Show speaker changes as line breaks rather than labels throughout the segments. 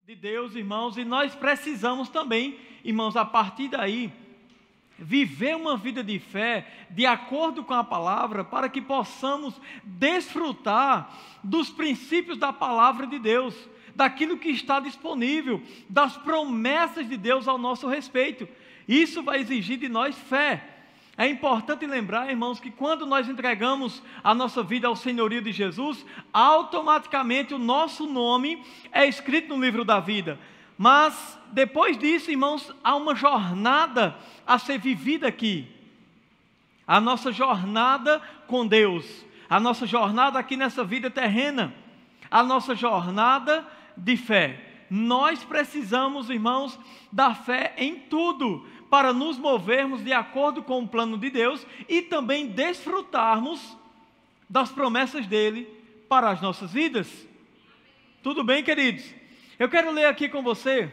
de Deus, irmãos, e nós precisamos também, irmãos, a partir daí, viver uma vida de fé de acordo com a palavra, para que possamos desfrutar dos princípios da palavra de Deus, daquilo que está disponível, das promessas de Deus ao nosso respeito. Isso vai exigir de nós fé. É importante lembrar, irmãos, que quando nós entregamos a nossa vida ao senhorio de Jesus, automaticamente o nosso nome é escrito no livro da vida. Mas depois disso, irmãos, há uma jornada a ser vivida aqui. A nossa jornada com Deus, a nossa jornada aqui nessa vida terrena, a nossa jornada de fé. Nós precisamos, irmãos, da fé em tudo, para nos movermos de acordo com o plano de Deus e também desfrutarmos das promessas dele para as nossas vidas. Tudo bem, queridos? Eu quero ler aqui com você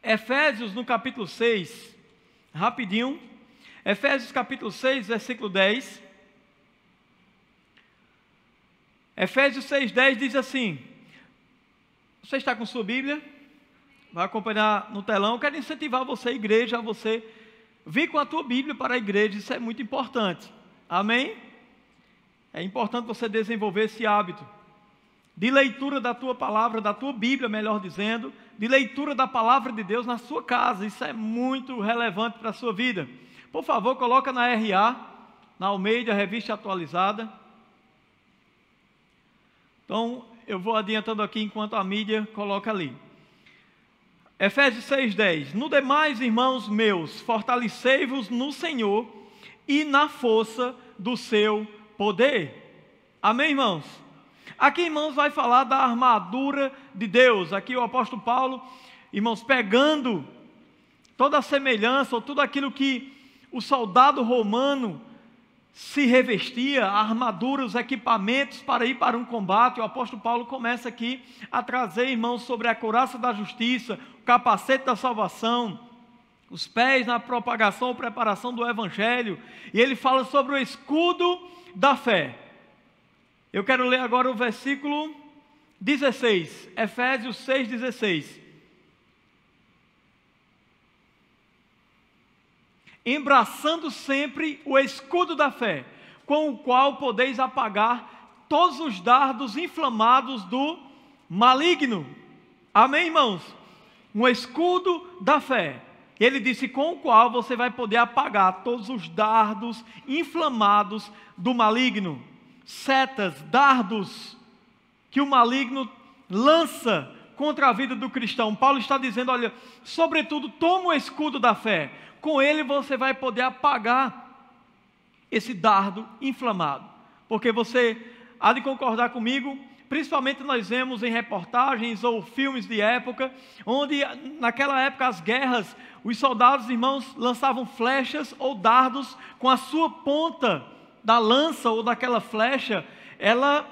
Efésios no capítulo 6, rapidinho. Efésios capítulo 6, versículo 10. Efésios 6:10 diz assim: você está com sua Bíblia? Vai acompanhar no telão. Eu quero incentivar você, igreja, a você vir com a tua Bíblia para a igreja. Isso é muito importante. Amém? É importante você desenvolver esse hábito de leitura da tua palavra, da tua Bíblia, melhor dizendo, de leitura da palavra de Deus na sua casa. Isso é muito relevante para a sua vida. Por favor, coloca na RA, na Almeida, Revista Atualizada. Então, eu vou adiantando aqui enquanto a mídia coloca ali. Efésios 6:10. No demais, irmãos meus, fortalecei-vos no Senhor e na força do seu poder. Amém, irmãos? Aqui, irmãos, vai falar da armadura de Deus. Aqui o apóstolo Paulo, irmãos, pegando toda a semelhança, ou tudo aquilo que o soldado romano se revestia, a armadura, os equipamentos para ir para um combate. O apóstolo Paulo começa aqui a trazer, irmãos, sobre a couraça da justiça, o capacete da salvação, os pés na propagação ou preparação do evangelho, e ele fala sobre o escudo da fé. Eu quero ler agora o versículo 16, Efésios 6:16. Embraçando sempre o escudo da fé, com o qual podeis apagar todos os dardos inflamados do maligno. Amém, irmãos? Um escudo da fé. Ele disse com o qual você vai poder apagar todos os dardos inflamados do maligno. Setas, dardos que o maligno lança contra a vida do cristão. Paulo está dizendo, olha, sobretudo toma o escudo da fé. Com ele você vai poder apagar esse dardo inflamado. Porque você há de concordar comigo, principalmente nós vemos em reportagens ou filmes de época, onde naquela época as guerras, os soldados, irmãos, lançavam flechas ou dardos com a sua ponta da lança ou daquela flecha, ela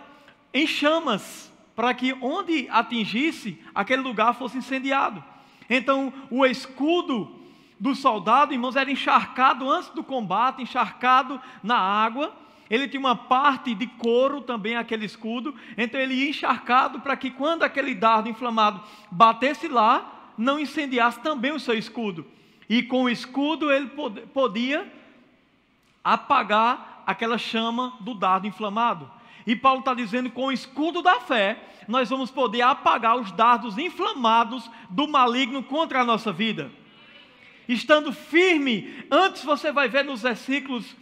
em chamas, para que onde atingisse, aquele lugar fosse incendiado. Então o escudo do soldado, irmãos, era encharcado antes do combate, encharcado na água. Ele tinha uma parte de couro também, aquele escudo. Então ele ia encharcado para que quando aquele dardo inflamado batesse lá, não incendiasse também o seu escudo. E com o escudo ele podia apagar aquela chama do dardo inflamado. E Paulo está dizendo que com o escudo da fé, nós vamos poder apagar os dardos inflamados do maligno contra a nossa vida. Estando firme, antes você vai ver nos versículos,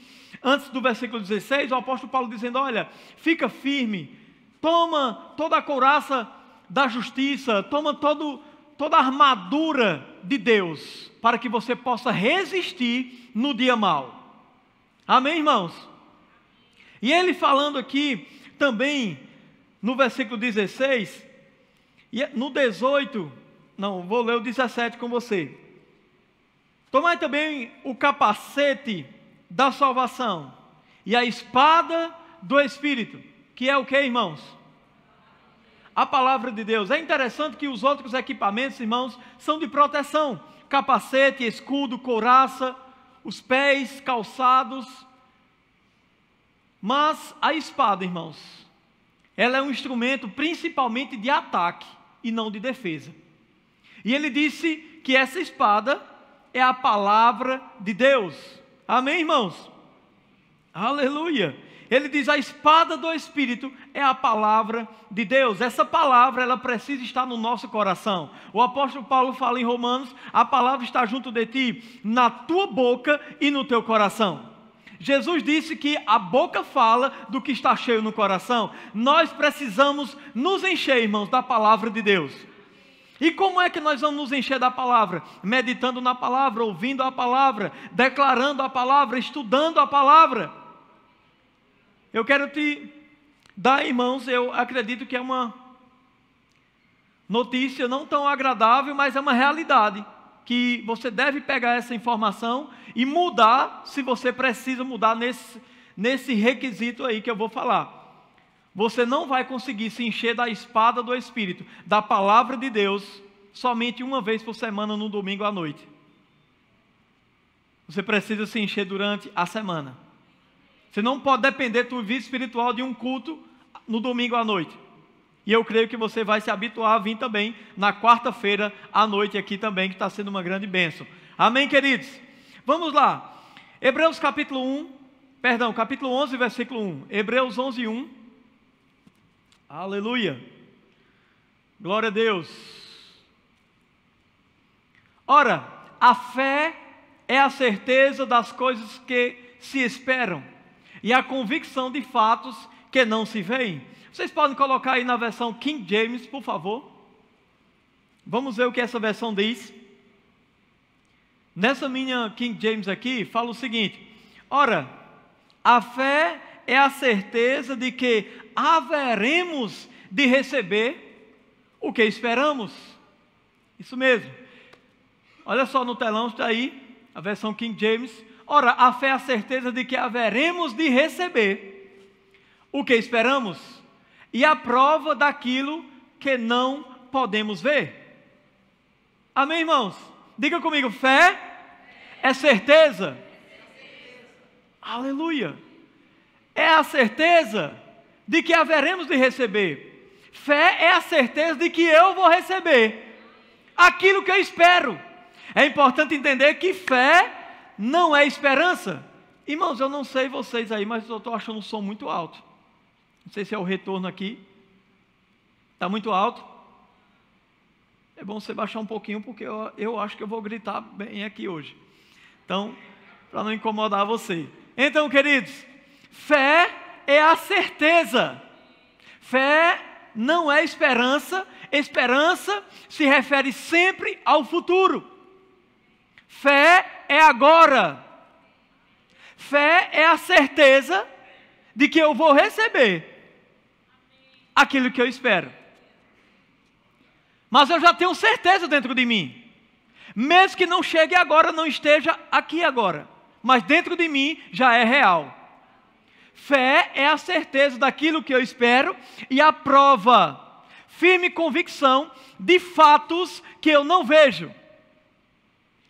antes do versículo 16, o apóstolo Paulo dizendo, olha, fica firme, toma toda a couraça da justiça, toma toda a armadura de Deus, para que você possa resistir no dia mau. Amém, irmãos? E ele falando aqui, também, no versículo 16, e no 18, não, vou ler o 17 com você. Tomai também o capacete da salvação e a espada do Espírito, que é o que, irmãos? A palavra de Deus. É interessante que os outros equipamentos, irmãos, são de proteção. Capacete, escudo, couraça, os pés calçados. Mas a espada, irmãos, ela é um instrumento principalmente de ataque. e não de defesa. E ele disse que essa espada é a palavra de Deus. Amém, irmãos? Aleluia! Ele diz: a espada do Espírito é a palavra de Deus. Essa palavra, ela precisa estar no nosso coração. O apóstolo Paulo fala em Romanos: a palavra está junto de ti, na tua boca e no teu coração. Jesus disse que a boca fala do que está cheio no coração. Nós precisamos nos encher, irmãos, da palavra de Deus. E como é que nós vamos nos encher da palavra? Meditando na palavra, ouvindo a palavra, declarando a palavra, estudando a palavra. Eu quero te dar, irmãos, eu acredito que é uma notícia não tão agradável, mas é uma realidade, que você deve pegar essa informação e mudar, se você precisa mudar nesse requisito aí que eu vou falar. Você não vai conseguir se encher da espada do Espírito, da palavra de Deus, somente uma vez por semana, no domingo à noite. Você precisa se encher durante a semana. Você não pode depender do vida espiritual de um culto no domingo à noite. E eu creio que você vai se habituar a vir também na quarta-feira à noite aqui também, que está sendo uma grande bênção. Amém, queridos? Vamos lá. Hebreus capítulo 11, versículo 1. Hebreus 11, 1. Aleluia. Glória a Deus. Ora, a fé é a certeza das coisas que se esperam e a convicção de fatos que não se veem. Vocês podem colocar aí na versão King James, por favor? Vamos ver o que essa versão diz. Nessa minha King James aqui, fala o seguinte: ora, a fé é a certeza de que haveremos de receber o que esperamos. Isso mesmo. Olha só no telão, está aí a versão King James. Ora, a fé é a certeza de que haveremos de receber o que esperamos e a prova daquilo que não podemos ver. Amém, irmãos? Diga comigo: fé é certeza. Aleluia. É a certeza de que haveremos de receber. Fé é a certeza de que eu vou receber aquilo que eu espero. É importante entender que fé não é esperança. Irmãos, eu não sei vocês aí, mas eu estou achando o som muito alto. Não sei se é o retorno aqui. Está muito alto? É bom você baixar um pouquinho, porque eu acho que eu vou gritar bem aqui hoje. Então, para não incomodar você. Então, queridos, fé é a certeza. Fé não é esperança. Esperança se refere sempre ao futuro. Fé é agora. Fé é a certeza de que eu vou receber aquilo que eu espero. Mas eu já tenho certeza dentro de mim. Mesmo que não chegue agora, não esteja aqui agora. Mas dentro de mim já é real. Fé é a certeza daquilo que eu espero e a prova, firme convicção de fatos que eu não vejo.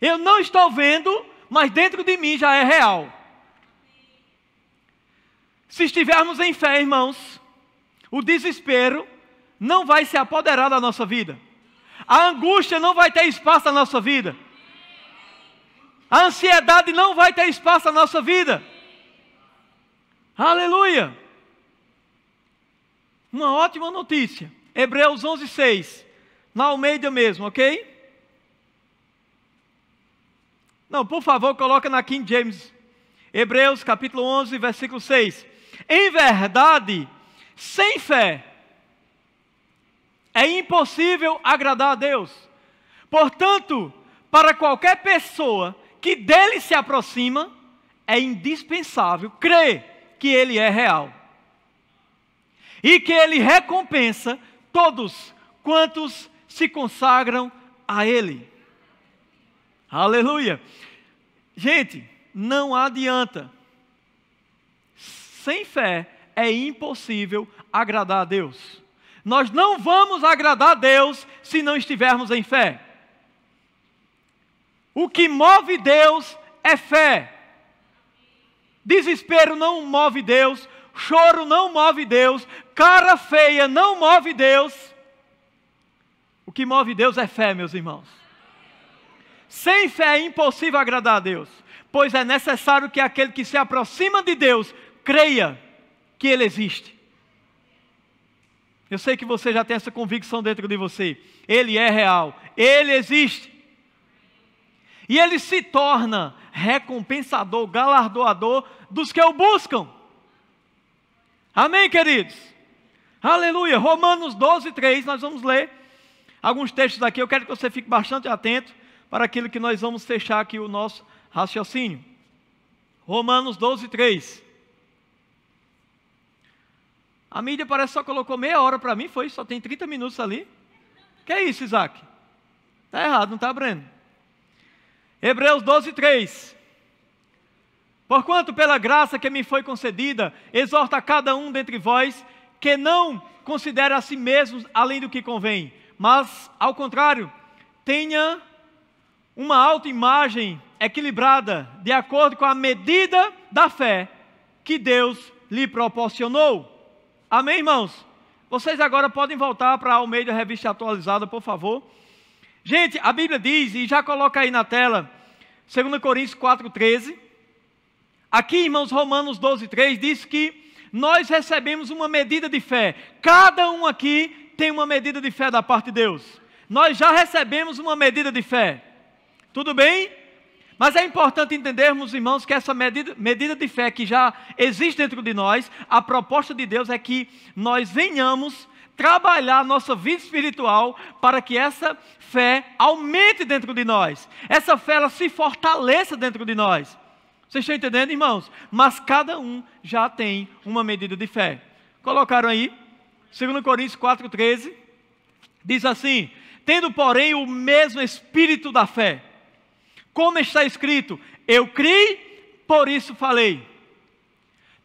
Eu não estou vendo, mas dentro de mim já é real. Se estivermos em fé, irmãos, o desespero não vai se apoderar da nossa vida. A angústia não vai ter espaço na nossa vida. A ansiedade não vai ter espaço na nossa vida. Aleluia! Uma ótima notícia. Hebreus 11, 6. Na Almeida mesmo, ok? Não, por favor, coloca na King James. Hebreus capítulo 11, versículo 6. Em verdade, sem fé, é impossível agradar a Deus. Portanto, para qualquer pessoa que dele se aproxima, é indispensável crer que ele é real. E que ele recompensa todos quantos se consagram a ele. Aleluia. Gente, não adianta. Sem fé é impossível agradar a Deus. Nós não vamos agradar a Deus se não estivermos em fé. O que move Deus é fé. Desespero não move Deus, choro não move Deus, cara feia não move Deus. O que move Deus é fé, meus irmãos. Sem fé é impossível agradar a Deus, pois é necessário que aquele que se aproxima de Deus creia que Ele existe. Eu sei que você já tem essa convicção dentro de você. Ele é real, Ele existe. E Ele se torna recompensador, galardoador dos que o buscam. Amém, queridos? Aleluia. Romanos 12, 3, nós vamos ler alguns textos aqui. Eu quero que você fique bastante atento para aquilo que nós vamos fechar aqui o nosso raciocínio. Romanos 12, 3. A mídia parece que só colocou meia hora para mim, foi? Só tem 30 minutos ali. Que é isso, Isaac? Está errado, não está, Breno? Hebreus 12, 3. Porquanto pela graça que me foi concedida, exorta a cada um dentre vós que não considere a si mesmos além do que convém, mas, ao contrário, tenha uma autoimagem equilibrada, de acordo com a medida da fé que Deus lhe proporcionou. Amém, irmãos? Vocês agora podem voltar para a Almeida Revista Atualizada, por favor. Gente, a Bíblia diz, e já coloca aí na tela, 2 Coríntios 4,13. Aqui, irmãos, Romanos 12,3 diz que nós recebemos uma medida de fé. Cada um aqui tem uma medida de fé da parte de Deus. Nós já recebemos uma medida de fé. Tudo bem? Mas é importante entendermos, irmãos, que essa medida de fé que já existe dentro de nós, a proposta de Deus é que nós venhamos trabalhar nossa vida espiritual para que essa fé aumente dentro de nós. Essa fé ela se fortaleça dentro de nós. Vocês estão entendendo, irmãos? Mas cada um já tem uma medida de fé. Colocaram aí, 2 Coríntios 4,13, diz assim: tendo, porém, o mesmo espírito da fé, como está escrito, eu criei, por isso falei.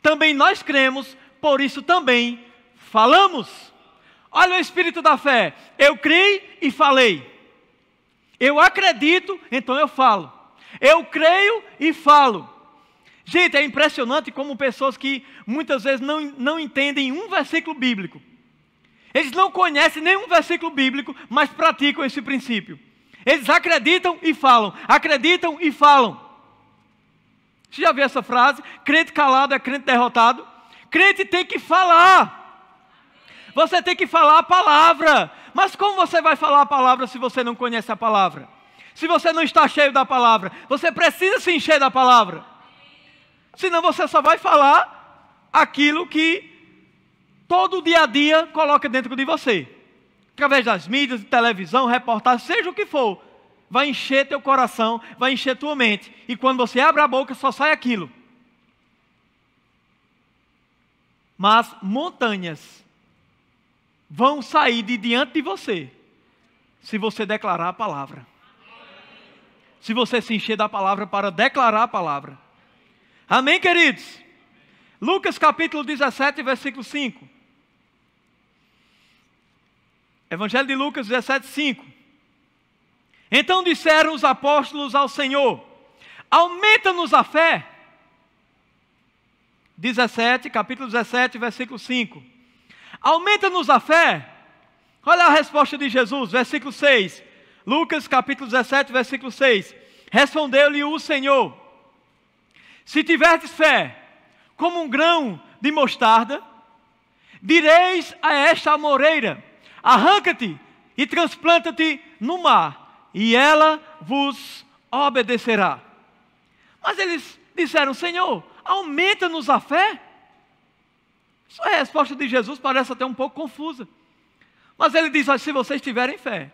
Também nós cremos, por isso também falamos. Olha o espírito da fé. Eu criei e falei. Eu acredito, então eu falo. Eu creio e falo. Gente, é impressionante como pessoas que muitas vezes não entendem um versículo bíblico. Eles não conhecem nenhum versículo bíblico, mas praticam esse princípio. Eles acreditam e falam. Acreditam e falam. Você já viu essa frase? Crente calado é crente derrotado. Crente tem que falar. Você tem que falar a palavra. Mas como você vai falar a palavra se você não conhece a palavra? Se você não está cheio da palavra? Você precisa se encher da palavra. Senão você só vai falar aquilo que todo dia a dia coloca dentro de você. Através das mídias, de televisão, reportagem, seja o que for. Vai encher teu coração, vai encher tua mente. E quando você abre a boca, só sai aquilo. Mas montanhas vão sair de diante de você, se você declarar a palavra. Se você se encher da palavra para declarar a palavra. Amém, queridos? Lucas capítulo 17, versículo 5. Evangelho de Lucas 17, 5. Então disseram os apóstolos ao Senhor: aumenta-nos a fé. 17, capítulo 17, versículo 5. Aumenta-nos a fé. Olha a resposta de Jesus, versículo 6. Lucas capítulo 17, versículo 6. Respondeu-lhe o Senhor: se tiverdes fé, como um grão de mostarda, direis a esta amoreira: arranca-te e transplanta-te no mar, e ela vos obedecerá. Mas eles disseram: Senhor, aumenta-nos a fé. Só a resposta de Jesus parece até um pouco confusa. Mas ele diz: se vocês tiverem fé,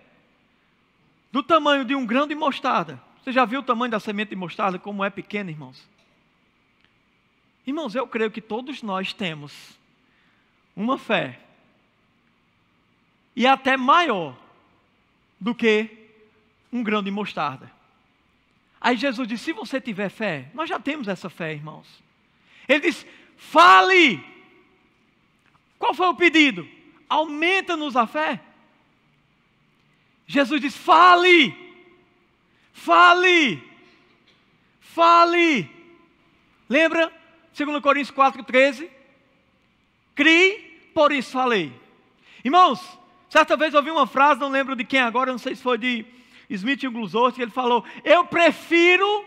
do tamanho de um grão de mostarda. Você já viu o tamanho da semente de mostarda, como é pequena, irmãos? Irmãos, eu creio que todos nós temos uma fé, e até maior do que um grão de mostarda. Aí Jesus disse: se você tiver fé, nós já temos essa fé, irmãos. Ele disse: fale. Qual foi o pedido? Aumenta-nos a fé. Jesus disse: fale. Fale. Fale. Lembra? 2 Coríntios 4,13. Criei, por isso falei. Irmãos, Certa vez eu ouvi uma frase, não lembro de quem agora, não sei se foi de Smith Wigglesworth, que ele falou: eu prefiro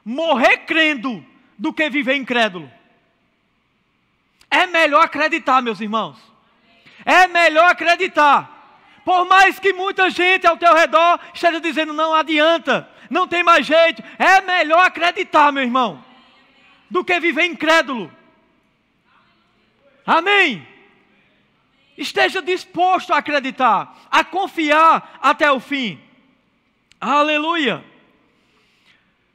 morrer crendo do que viver incrédulo. É melhor acreditar, meus irmãos. É melhor acreditar. Por mais que muita gente ao teu redor esteja dizendo: não adianta, não tem mais jeito. É melhor acreditar, meu irmão, do que viver incrédulo. Amém? Esteja disposto a acreditar, a confiar até o fim. Aleluia.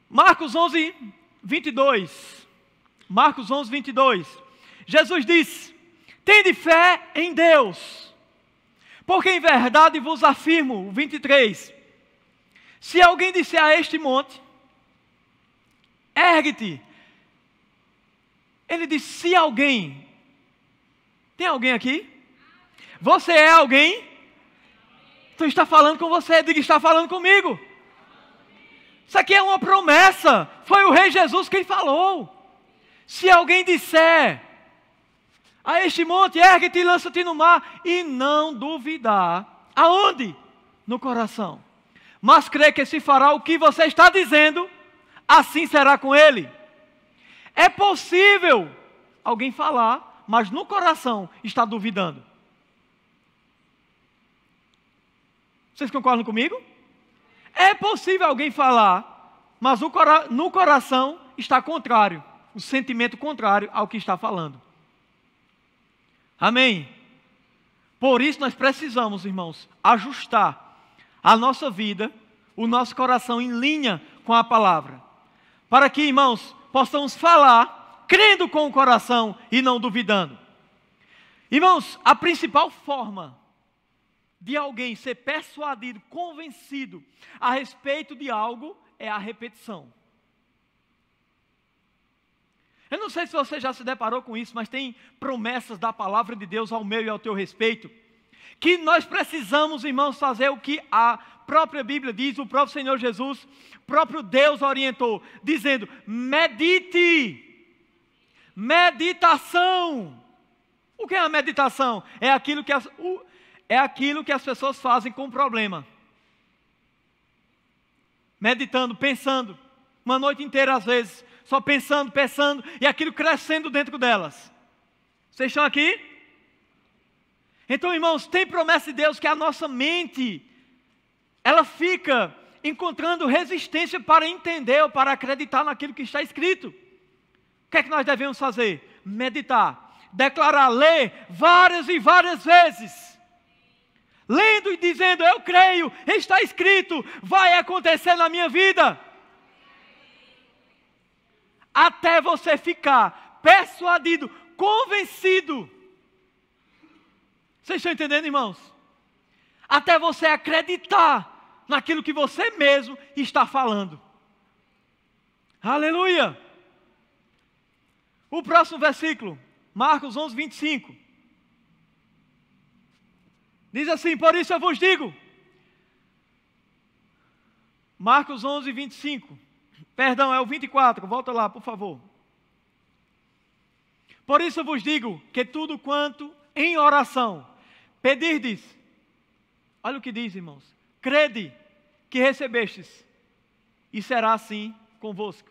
Marcos 11, 22. Marcos 11, 22. Jesus disse: tende fé em Deus, porque em verdade vos afirmo, 23, se alguém disser a este monte, ergue-te. Ele disse: se alguém. Tem alguém aqui? Você é alguém? Então está falando com você, diga: está falando comigo. Isso aqui é uma promessa. Foi o Rei Jesus quem falou. Se alguém disser a este monte, ergue-te e lança-te no mar, e não duvidar. Aonde? No coração. Mas crê que se fará o que você está dizendo, assim será com ele. É possível alguém falar, mas no coração está duvidando. Vocês concordam comigo? É possível alguém falar, mas no coração está contrário, o sentimento contrário ao que está falando. Amém? Por isso nós precisamos, irmãos, ajustar a nossa vida, o nosso coração em linha com a palavra. Para que, irmãos, possamos falar crendo com o coração e não duvidando. Irmãos, a principal forma de alguém ser persuadido, convencido a respeito de algo é a repetição. Eu não sei se você já se deparou com isso, mas tem promessas da palavra de Deus ao meu e ao teu respeito, que nós precisamos, irmãos, fazer o que a própria Bíblia diz, o próprio Senhor Jesus, o próprio Deus orientou, dizendo: medite. Meditação. O que é a meditação? É aquilo que as pessoas fazem com o problema. Meditando, pensando, uma noite inteira às vezes, só pensando, e aquilo crescendo dentro delas. Vocês estão aqui? Então, irmãos, tem promessa de Deus que a nossa mente, ela fica encontrando resistência para entender ou para acreditar naquilo que está escrito. O que é que nós devemos fazer? Meditar, declarar, ler várias e várias vezes. Lendo e dizendo: eu creio, está escrito, vai acontecer na minha vida. Até você ficar persuadido, convencido. Vocês estão entendendo, irmãos? Até você acreditar naquilo que você mesmo está falando. Aleluia! O próximo versículo, Marcos 11, 25. Diz assim: por isso eu vos digo. Marcos 11, 25. Perdão, é o 24, volta lá, por favor. Por isso eu vos digo que tudo quanto em oração pedirdes, olha o que diz, irmãos, crede que recebestes, e será assim convosco.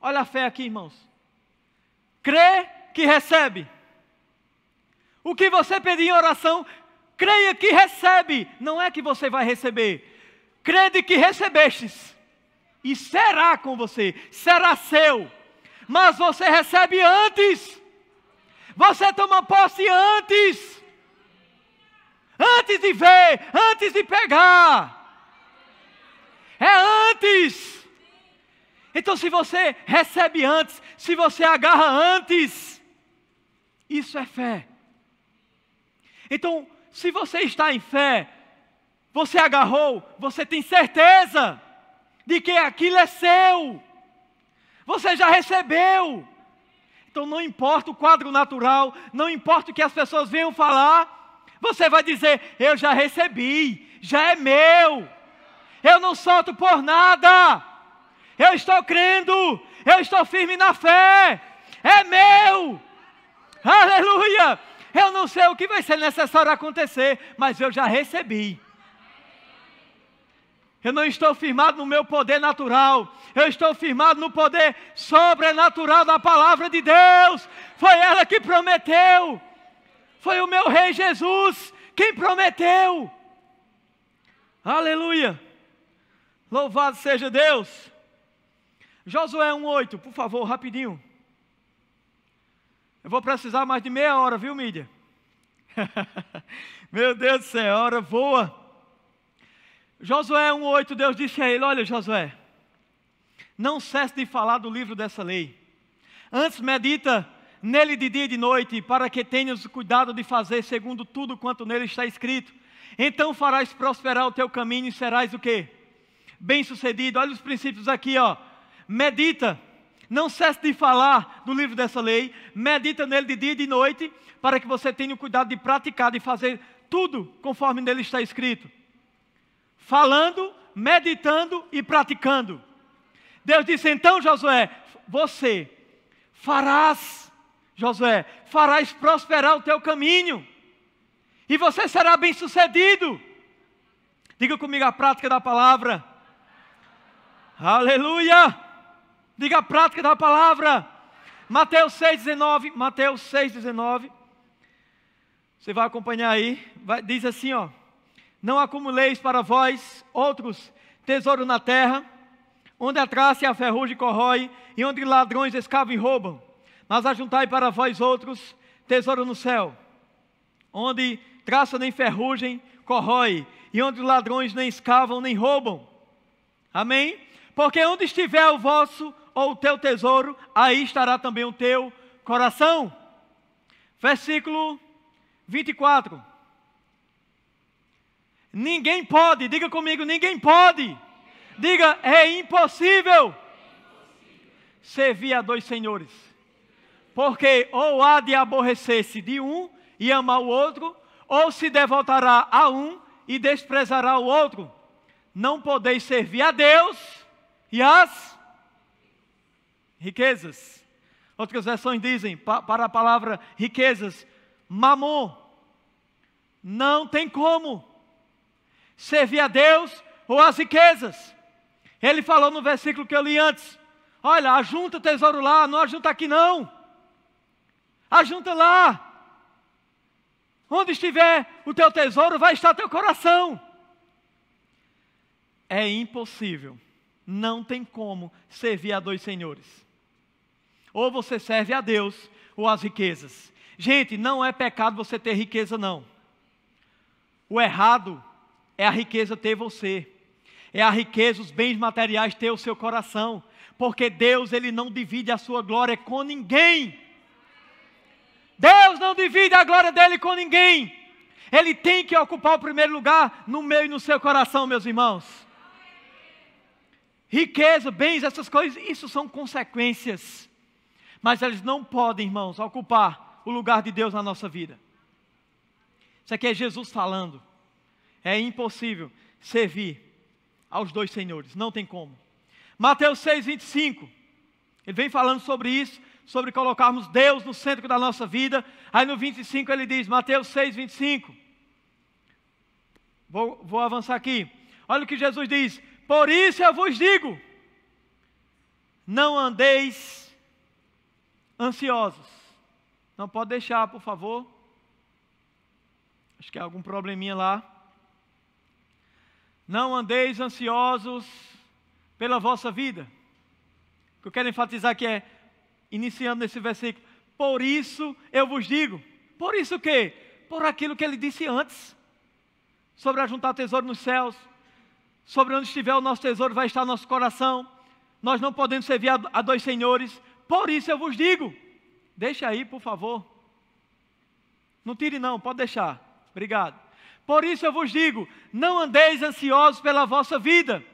Olha a fé aqui, irmãos. Crê que recebe. O que você pedir em oração, creia que recebe. Não é que você vai receber. Crede que recebestes, e será com você, será seu. Mas você recebe antes. Você toma posse antes. Antes de ver, antes de pegar. É antes. Então, se você recebe antes, se você agarra antes, isso é fé. Então, se você está em fé, você agarrou, você tem certeza de que aquilo é seu. Você já recebeu. Então não importa o quadro natural, não importa o que as pessoas venham falar, você vai dizer: eu já recebi, já é meu. Eu não solto por nada. Eu estou crendo, eu estou firme na fé. É meu. Aleluia. Eu não sei o que vai ser necessário acontecer, mas eu já recebi. Eu não estou firmado no meu poder natural. Eu estou firmado no poder sobrenatural da palavra de Deus. Foi ela que prometeu. Foi o meu Rei Jesus quem prometeu. Aleluia. Louvado seja Deus. Josué 1:8, por favor, rapidinho. Eu vou precisar mais de meia hora, viu, mídia? Meu Deus do céu, a hora voa. Josué 1:8, Deus disse a ele: olha, Josué, não cesse de falar do livro dessa lei. Antes medita nele de dia e de noite, para que tenhas cuidado de fazer segundo tudo quanto nele está escrito. Então farás prosperar o teu caminho e serás o quê? Bem-sucedido. Olha os princípios aqui, ó. Medita, não cesse de falar do livro dessa lei. Medita nele de dia e de noite, para que você tenha o cuidado de praticar, de fazer tudo conforme nele está escrito. Falando, meditando e praticando. Deus disse: então, Josué, você farás, Josué, farás prosperar o teu caminho, e você será bem-sucedido. Diga comigo a prática da palavra. Aleluia! Diga a prática da palavra. Mateus 6,19. Mateus 6,19. Você vai acompanhar aí. Diz assim, ó: não acumuleis para vós outros tesouro na terra, onde a traça e a ferrugem corrói, e onde ladrões escavam e roubam. Mas ajuntai para vós outros tesouro no céu, onde traça nem ferrugem corrói, e onde os ladrões nem escavam nem roubam. Amém? Porque onde estiver o vosso ou o teu tesouro, aí estará também o teu coração. Versículo 24. Ninguém pode, diga comigo, ninguém pode. Diga, é impossível servir a dois senhores. Porque ou há de aborrecer-se de um e amar o outro, ou se devotará a um e desprezará o outro. Não podeis servir a Deus e as riquezas. Outras versões dizem, para a palavra riquezas, mamon. Não tem como servir a Deus ou as riquezas. Ele falou no versículo que eu li antes: olha, ajunta tesouro lá, não ajunta aqui não. Ajunta lá. Onde estiver o teu tesouro, vai estar teu coração. É impossível. Não tem como servir a dois senhores. Ou você serve a Deus ou as riquezas. Gente, não é pecado você ter riqueza, não. O errado é a riqueza ter você. É a riqueza, os bens materiais ter o seu coração. Porque Deus, Ele não divide a sua glória com ninguém. Deus não divide a glória dEle com ninguém. Ele tem que ocupar o primeiro lugar no meu e no seu coração, meus irmãos. Riqueza, bens, essas coisas, isso são consequências. Mas eles não podem, irmãos, ocupar o lugar de Deus na nossa vida. Isso aqui é Jesus falando. É impossível servir aos dois senhores, não tem como. Mateus 6,25, ele vem falando sobre isso, sobre colocarmos Deus no centro da nossa vida. Aí no 25 ele diz, Mateus 6,25, vou avançar aqui. Olha o que Jesus diz: por isso eu vos digo, não andeis ansiosos. Não pode deixar, por favor. Acho que há algum probleminha lá. Não andeis ansiosos pela vossa vida. O que eu quero enfatizar aqui é, iniciando nesse versículo, por isso eu vos digo. Por isso o quê? Por aquilo que ele disse antes, sobre ajuntar tesouro nos céus, sobre onde estiver o nosso tesouro vai estar nosso coração. Nós não podemos servir a dois senhores. Por isso eu vos digo. Deixa aí, por favor. Não tire não, pode deixar. Obrigado. Por isso eu vos digo, não andeis ansiosos pela vossa vida,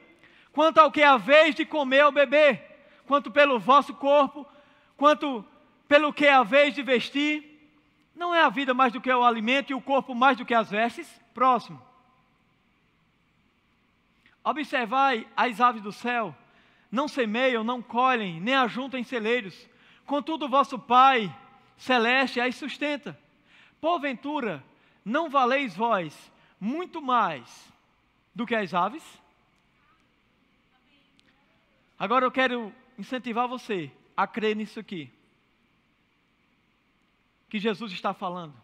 quanto ao que haveis de comer ou beber, quanto pelo vosso corpo, quanto pelo que haveis de vestir. Não é a vida mais do que o alimento e o corpo mais do que as vestes? Próximo. Observai as aves do céu, não semeiam, não colhem, nem ajuntam em celeiros, contudo o vosso Pai celeste as sustenta. Porventura, não valeis vós muito mais do que as aves? Agora eu quero incentivar você a crer nisso aqui, que Jesus está falando.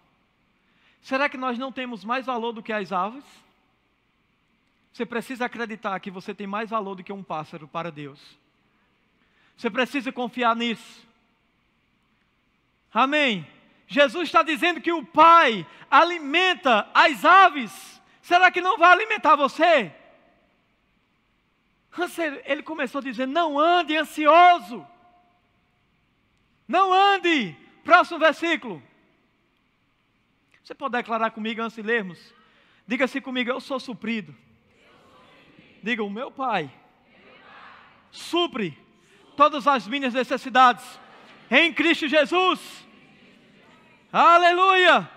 Será que nós não temos mais valor do que as aves? Você precisa acreditar que você tem mais valor do que um pássaro para Deus. Você precisa confiar nisso. Amém? Jesus está dizendo que o Pai alimenta as aves. Será que não vai alimentar você? Ele começou dizendo, não ande ansioso. Não ande. Próximo versículo. Você pode declarar comigo antes de lermos? Diga assim comigo, eu sou suprido. Diga, o meu Pai supre todas as minhas necessidades em Cristo Jesus. Aleluia.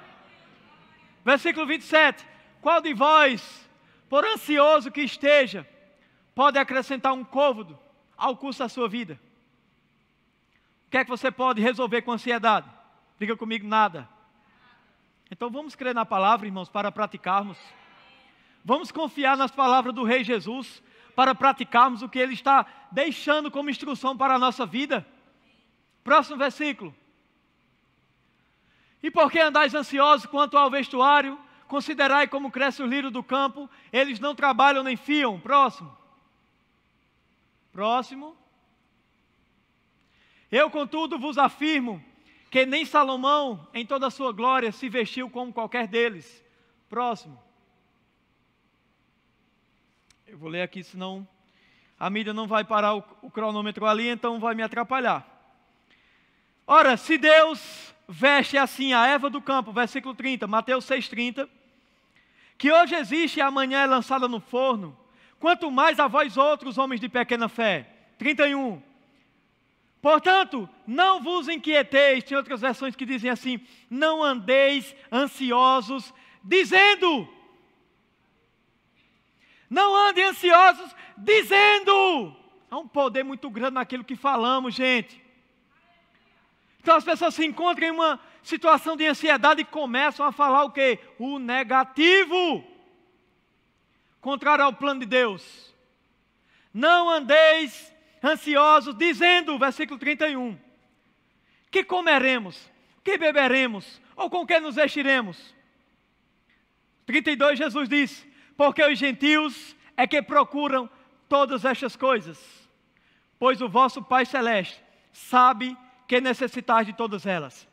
Versículo 27. Qual de vós, por ansioso que esteja, pode acrescentar um côvado ao curso da sua vida? O que é que você pode resolver com ansiedade? Diga comigo, nada. Então vamos crer na palavra, irmãos, para praticarmos. Vamos confiar nas palavras do Rei Jesus, para praticarmos o que Ele está deixando como instrução para a nossa vida. Próximo versículo. E por que andais ansiosos quanto ao vestuário? Considerai como cresce o lírio do campo, eles não trabalham nem fiam. Próximo. Próximo. Eu, contudo, vos afirmo que nem Salomão, em toda a sua glória, se vestiu como qualquer deles. Próximo. Eu vou ler aqui, senão a mídia não vai parar o cronômetro ali, então vai me atrapalhar. Ora, se Deus veste assim a erva do campo, versículo 30, Mateus 6,30, que hoje existe e amanhã é lançada no forno, quanto mais a vós outros, homens de pequena fé. 31. Portanto, não vos inquieteis, tem outras versões que dizem assim, não andeis ansiosos, dizendo, não andem ansiosos, dizendo, há um poder muito grande naquilo que falamos, gente. Então as pessoas se encontram em uma situação de ansiedade e começam a falar o quê? O negativo, contrário ao plano de Deus. Não andeis ansiosos, dizendo, versículo 31, que comeremos, que beberemos, ou com que nos vestiremos? 32, Jesus diz, porque os gentios é que procuram todas estas coisas, pois o vosso Pai Celeste sabe que necessitais de todas elas.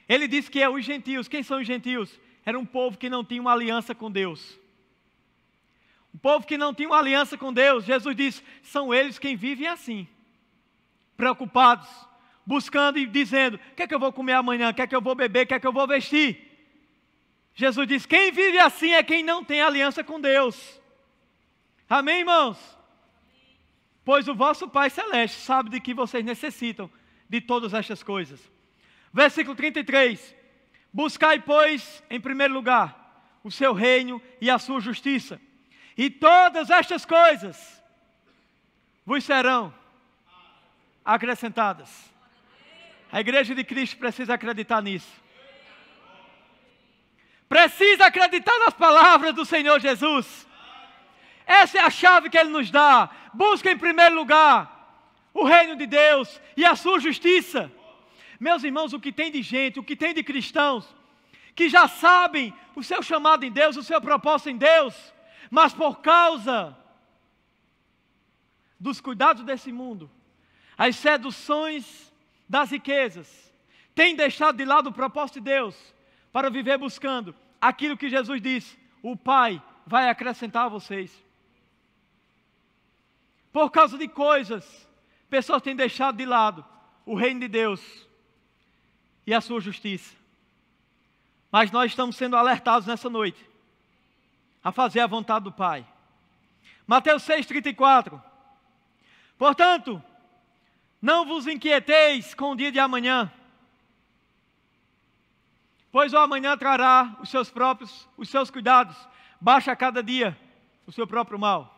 Ele diz que é os gentios. Quem são os gentios? Era um povo que não tinha uma aliança com Deus. Um povo que não tinha uma aliança com Deus. Jesus diz, são eles quem vivem assim, preocupados, buscando e dizendo, o que é que eu vou comer amanhã, o que é que eu vou beber, o que é que eu vou vestir? Jesus diz, quem vive assim é quem não tem aliança com Deus. Amém, irmãos? Pois o vosso Pai Celeste sabe de que vocês necessitam de todas estas coisas. Versículo 33. Buscai, pois, em primeiro lugar, o seu reino e a sua justiça. E todas estas coisas vos serão acrescentadas. A igreja de Cristo precisa acreditar nisso. Precisa acreditar nas palavras do Senhor Jesus. Essa é a chave que Ele nos dá. Busca em primeiro lugar o reino de Deus e a sua justiça. Meus irmãos, o que tem de gente, o que tem de cristãos, que já sabem o seu chamado em Deus, o seu propósito em Deus, mas por causa dos cuidados desse mundo, as seduções das riquezas, têm deixado de lado o propósito de Deus, para viver buscando aquilo que Jesus disse, o Pai vai acrescentar a vocês. Por causa de coisas, pessoas têm deixado de lado o reino de Deus e a sua justiça. Mas nós estamos sendo alertados nessa noite a fazer a vontade do Pai. Mateus 6,34. Portanto, não vos inquieteis com o dia de amanhã, pois o amanhã trará os seus cuidados, baixa a cada dia o seu próprio mal.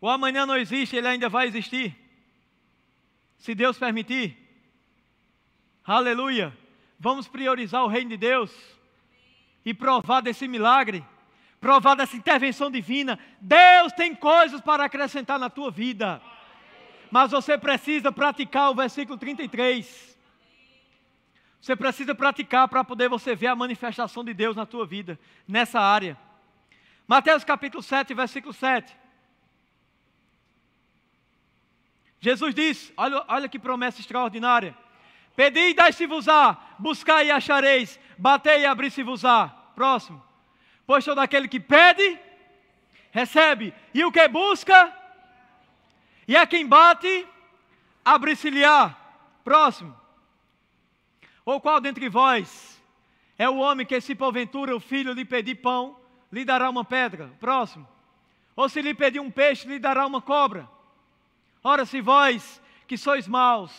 O amanhã não existe, ele ainda vai existir, se Deus permitir. Aleluia. Vamos priorizar o reino de Deus e provar desse milagre, provar dessa intervenção divina. Deus tem coisas para acrescentar na tua vida, mas você precisa praticar o versículo 33. Você precisa praticar para poder você ver a manifestação de Deus na tua vida, nessa área. Mateus capítulo 7, versículo 7. Jesus disse, olha que promessa extraordinária. Pedi e dai-se-vos-á, buscai e achareis, batei e abri-se-vos-á. Próximo. Pois todo aquele que pede, recebe. E o que busca, e a quem bate, abre-se-lhe-á. Próximo. Ou qual dentre vós é o homem que, se porventura o filho lhe pedir pão, lhe dará uma pedra? Próximo. Ou se lhe pedir um peixe, lhe dará uma cobra? Ora, se vós, que sois maus,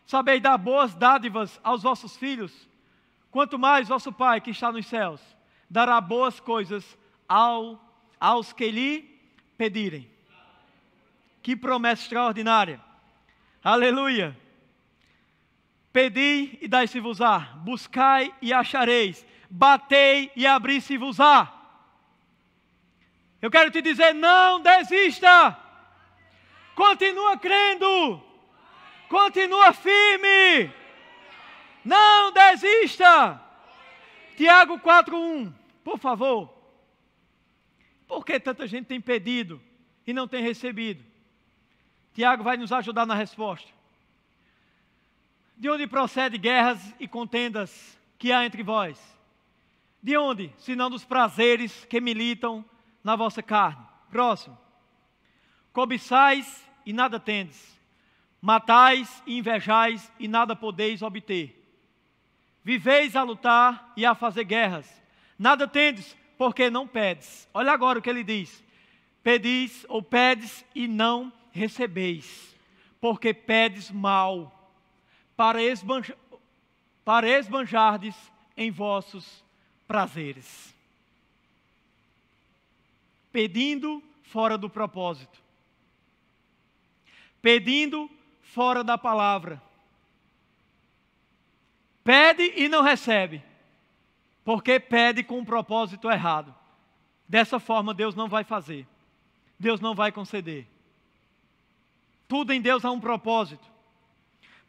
sabeis dar boas dádivas aos vossos filhos, quanto mais vosso Pai que está nos céus dará boas coisas aos que lhe pedirem. Que promessa extraordinária. Aleluia. Pedi e dai-se-vos-á, buscai e achareis, batei e abri-se-vos-á. Eu quero te dizer, não desista. Continua crendo. Continua firme. Não desista. Tiago 4:1, por favor. Por que tanta gente tem pedido e não tem recebido? Tiago vai nos ajudar na resposta. De onde procede guerras e contendas que há entre vós? De onde, senão dos prazeres que militam na vossa carne? Próximo. Cobiçais e nada tendes. Matais e invejais e nada podeis obter. Viveis a lutar e a fazer guerras. Nada tendes, porque não pedes. Olha agora o que ele diz. Pedis ou pedes e não recebeis, porque pedes mal, para esbanjardes em vossos prazeres. Pedindo fora do propósito. Pedindo fora da palavra. Pede e não recebe, porque pede com um propósito errado. Dessa forma Deus não vai fazer. Deus não vai conceder. Tudo em Deus há um propósito.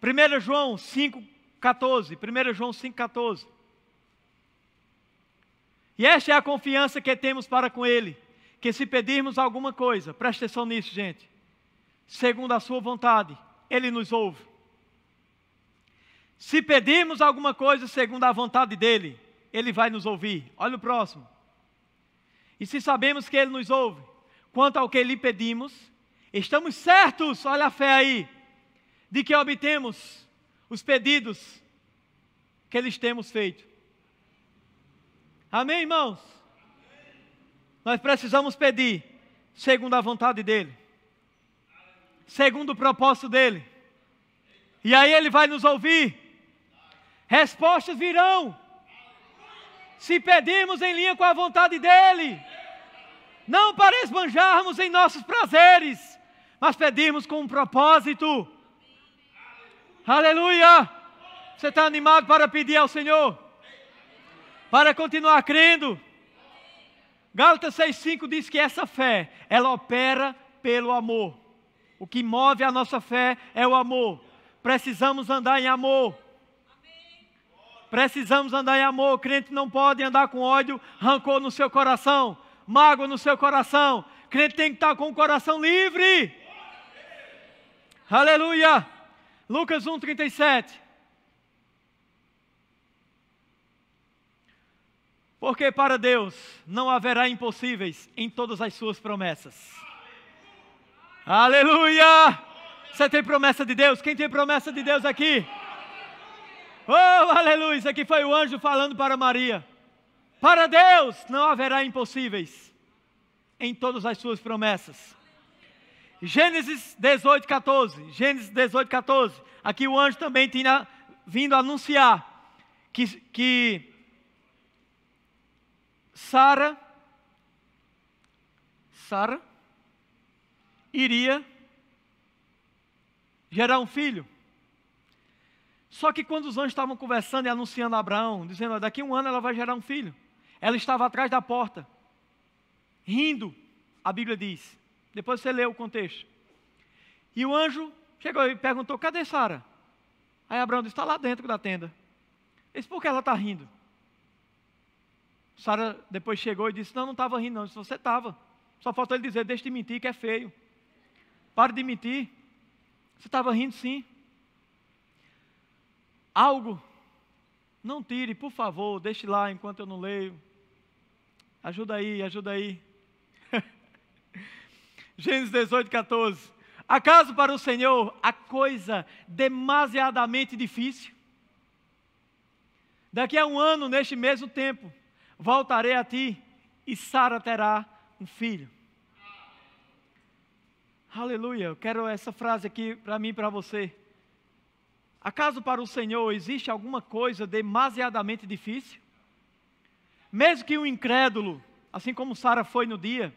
1 João 5,14. 1 João 5,14. E esta é a confiança que temos para com Ele, que se pedirmos alguma coisa, preste atenção nisso, gente, segundo a sua vontade, Ele nos ouve. Se pedirmos alguma coisa segundo a vontade dEle, Ele vai nos ouvir. Olha o próximo. E se sabemos que Ele nos ouve, quanto ao que lhe pedimos, estamos certos, olha a fé aí, de que obtemos os pedidos que lhes temos feito. Amém, irmãos? Nós precisamos pedir segundo a vontade dEle, segundo o propósito dEle. E aí Ele vai nos ouvir. Respostas virão. Se pedirmos em linha com a vontade dEle. Não para esbanjarmos em nossos prazeres, mas pedirmos com um propósito. Aleluia! Você está animado para pedir ao Senhor? Para continuar crendo? Gálatas 6,5 diz que essa fé, ela opera pelo amor. O que move a nossa fé é o amor. Precisamos andar em amor. Precisamos andar em amor. O crente não pode andar com ódio, rancor no seu coração, mágoa no seu coração. O crente tem que estar com o coração livre. Aleluia! Lucas 1,37. Porque para Deus não haverá impossíveis em todas as suas promessas. Aleluia! Você tem promessa de Deus? Quem tem promessa de Deus aqui? Oh, aleluia! Isso aqui foi o anjo falando para Maria. Para Deus não haverá impossíveis em todas as suas promessas. Gênesis 18,14. Gênesis 18,14. Aqui o anjo também tinha vindo anunciar que Sara iria gerar um filho. Só que quando os anjos estavam conversando e anunciando a Abraão, dizendo, daqui a um ano ela vai gerar um filho, ela estava atrás da porta, rindo, a Bíblia diz. Depois você lê o contexto. E o anjo chegou e perguntou, cadê Sara? Aí Abraão disse, está lá dentro da tenda. Ele disse, por que ela está rindo? Sara depois chegou e disse, não estava rindo não. Ele disse, você estava. Só faltou ele dizer, deixa de mentir que é feio. Pare de mentir. Você estava rindo sim. Algo, não tire, por favor, deixe lá enquanto eu não leio. Ajuda aí, ajuda aí. Gênesis 18, 14. Acaso para o Senhor a coisa demasiadamente difícil? Daqui a um ano, neste mesmo tempo, voltarei a ti e Sara terá um filho. Aleluia, eu quero essa frase aqui para mim e para você. Acaso para o Senhor existe alguma coisa demasiadamente difícil? Mesmo que um incrédulo, assim como Sara foi no dia,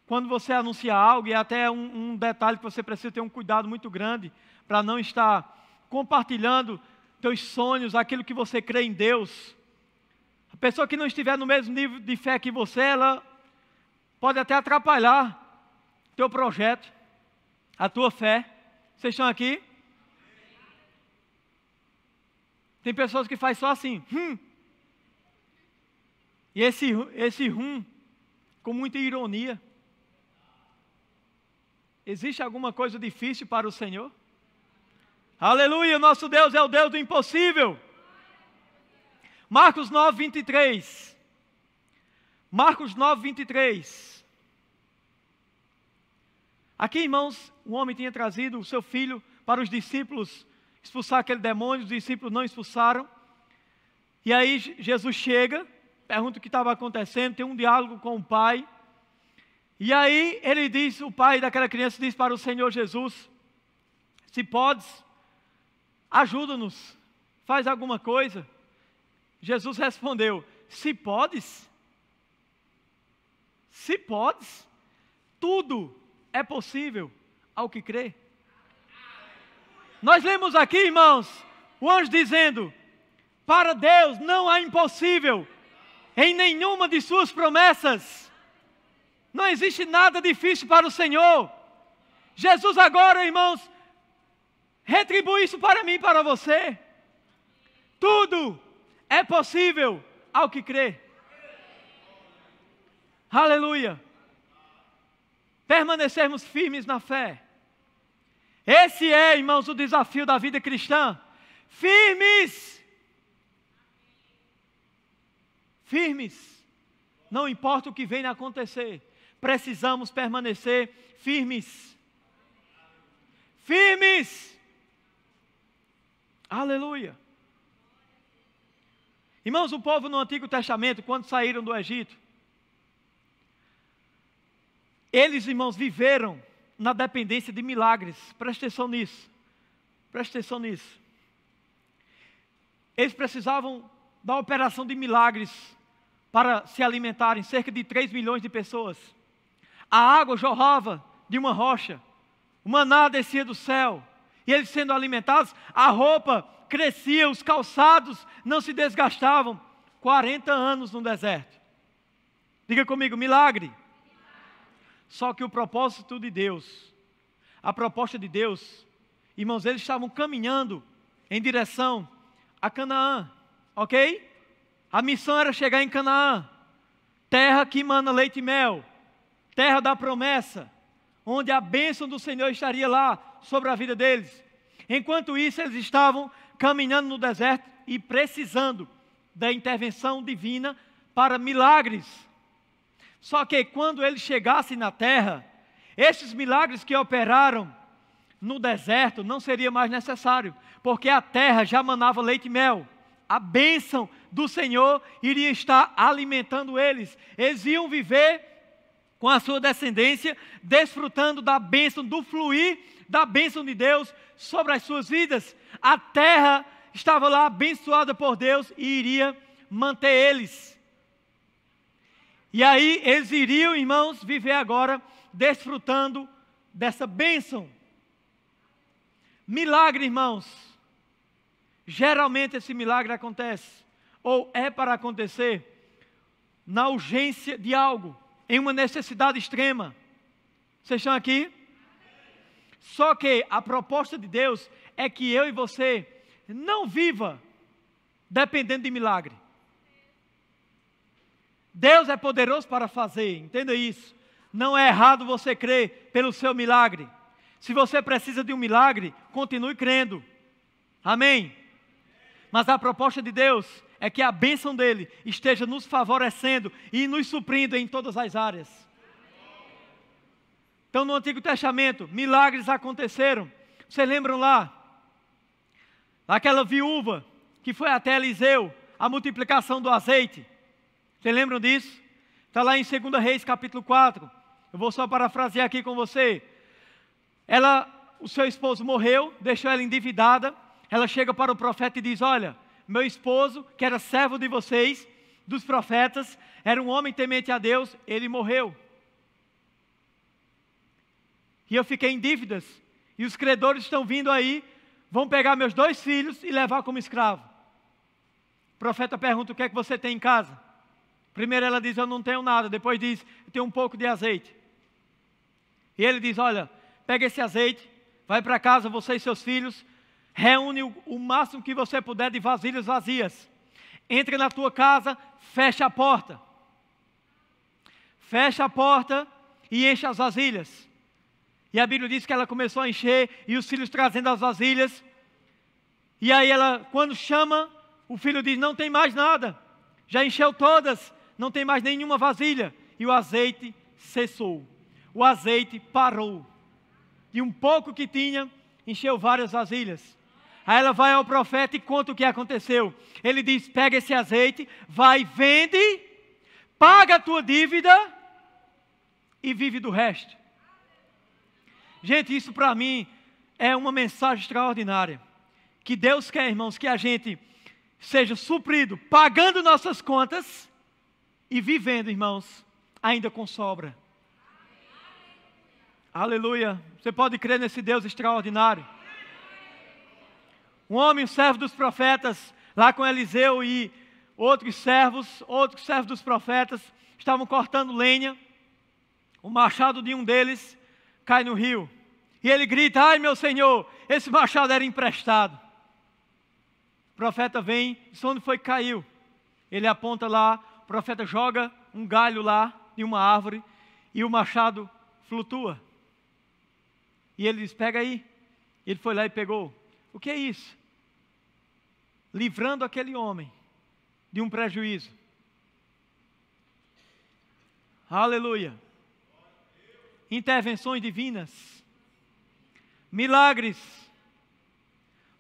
quando você anuncia algo, e até um detalhe que você precisa ter um cuidado muito grande, para não estar compartilhando teus sonhos, aquilo que você crê em Deus. A pessoa que não estiver no mesmo nível de fé que você, ela pode até atrapalhar teu projeto, a tua fé. Vocês estão aqui? Tem pessoas que fazem só assim, E esse com muita ironia. Existe alguma coisa difícil para o Senhor? Aleluia, nosso Deus é o Deus do impossível. Marcos 9, 23. Marcos 9, 23. Aqui, irmãos, um homem tinha trazido o seu filho para os discípulos expulsar aquele demônio, os discípulos não expulsaram. E aí Jesus chega, pergunta o que estava acontecendo, tem um diálogo com o pai. E aí ele diz, o pai daquela criança diz para o Senhor Jesus, se podes, ajuda-nos, faz alguma coisa. Jesus respondeu, se podes, tudo é possível ao que crê. Nós lemos aqui, irmãos, o anjo dizendo, para Deus não há impossível em nenhuma de suas promessas. Não existe nada difícil para o Senhor. Jesus agora, irmãos, retribui isso para mim e para você. Tudo é possível ao que crê. Aleluia. Permanecermos firmes na fé. Esse é, irmãos, o desafio da vida cristã. Firmes. Firmes. Não importa o que venha a acontecer. Precisamos permanecer firmes. Firmes. Aleluia. Irmãos, o povo no Antigo Testamento, quando saíram do Egito, eles, irmãos, viveram na dependência de milagres. Presta atenção nisso. Presta atenção nisso. Eles precisavam da operação de milagres para se alimentarem, cerca de 3 milhões de pessoas. A água jorrava de uma rocha, o maná descia do céu, e eles sendo alimentados, a roupa crescia, os calçados não se desgastavam. 40 anos no deserto. Diga comigo, milagre. Só que o propósito de Deus, a proposta de Deus, irmãos, eles estavam caminhando em direção a Canaã, ok? A missão era chegar em Canaã, terra que mana leite e mel, terra da promessa, onde a bênção do Senhor estaria lá sobre a vida deles. Enquanto isso, eles estavam caminhando no deserto e precisando da intervenção divina para milagres. Só que quando eles chegassem na terra, esses milagres que operaram no deserto não seria mais necessário, porque a terra já manava leite e mel. A bênção do Senhor iria estar alimentando eles. Eles iam viver com a sua descendência, desfrutando da bênção, do fluir da bênção de Deus sobre as suas vidas. A terra estava lá abençoada por Deus e iria manter eles. E aí eles iriam, irmãos, viver agora desfrutando dessa bênção. Milagre, irmãos, geralmente esse milagre acontece, ou é para acontecer, na urgência de algo, em uma necessidade extrema. Vocês estão aqui? Só que a proposta de Deus é que eu e você não viva dependendo de milagre. Deus é poderoso para fazer, entenda isso. Não é errado você crer pelo seu milagre. Se você precisa de um milagre, continue crendo. Amém? Mas a proposta de Deus é que a bênção dele esteja nos favorecendo e nos suprindo em todas as áreas. Então, no Antigo Testamento, milagres aconteceram. Vocês lembram lá? Aquela viúva que foi até Eliseu, a multiplicação do azeite. Vocês lembram disso? Está lá em 2 Reis, capítulo 4. Eu vou só parafrasear aqui com você. O seu esposo morreu, deixou ela endividada. Ela chega para o profeta e diz: olha, meu esposo, que era servo de vocês, dos profetas, era um homem temente a Deus, ele morreu. E eu fiquei em dívidas, e os credores estão vindo aí, vão pegar meus 2 filhos e levar como escravo. O profeta pergunta: o que é que você tem em casa? Primeiro ela diz: eu não tenho nada. Depois diz: eu tenho um pouco de azeite. E ele diz: olha, pega esse azeite, vai para casa, você e seus filhos, reúne o máximo que você puder de vasilhas vazias. Entre na tua casa, fecha a porta. Fecha a porta e enche as vasilhas. E a Bíblia diz que ela começou a encher, e os filhos trazendo as vasilhas. E aí ela, quando chama, o filho diz: não tem mais nada. Já encheu todas, não tem mais nenhuma vasilha. E o azeite cessou. O azeite parou. E um pouco que tinha, encheu várias vasilhas. Aí ela vai ao profeta e conta o que aconteceu. Ele diz: pega esse azeite, vai, vende, paga a tua dívida e vive do resto. Gente, isso para mim é uma mensagem extraordinária. Que Deus quer, irmãos, que a gente seja suprido, pagando nossas contas e vivendo, irmãos, ainda com sobra. Aleluia. Você pode crer nesse Deus extraordinário. Um homem, um servo dos profetas, lá com Eliseu e outros servos dos profetas, estavam cortando lenha. O machado de um deles cai no rio. E ele grita: ai meu senhor, esse machado era emprestado. O profeta vem, diz: onde foi que caiu? Ele aponta lá, o profeta joga um galho lá de uma árvore e o machado flutua. E ele diz: pega aí. Ele foi lá e pegou. O que é isso? Livrando aquele homem de um prejuízo. Aleluia. Intervenções divinas. Milagres.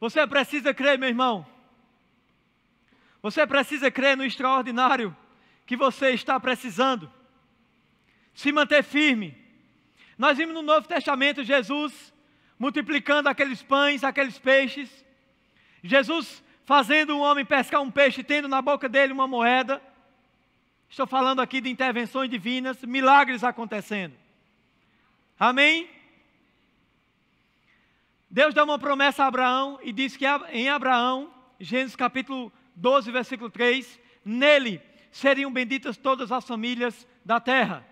Você precisa crer, meu irmão. Você precisa crer no extraordinário que você está precisando. Se manter firme. Nós vimos no Novo Testamento Jesus multiplicando aqueles pães, aqueles peixes. Jesus fazendo um homem pescar um peixe, tendo na boca dele uma moeda. Estou falando aqui de intervenções divinas, milagres acontecendo. Amém? Deus dá uma promessa a Abraão e diz que em Abraão, Gênesis capítulo 12, versículo 3, nele seriam benditas todas as famílias da terra.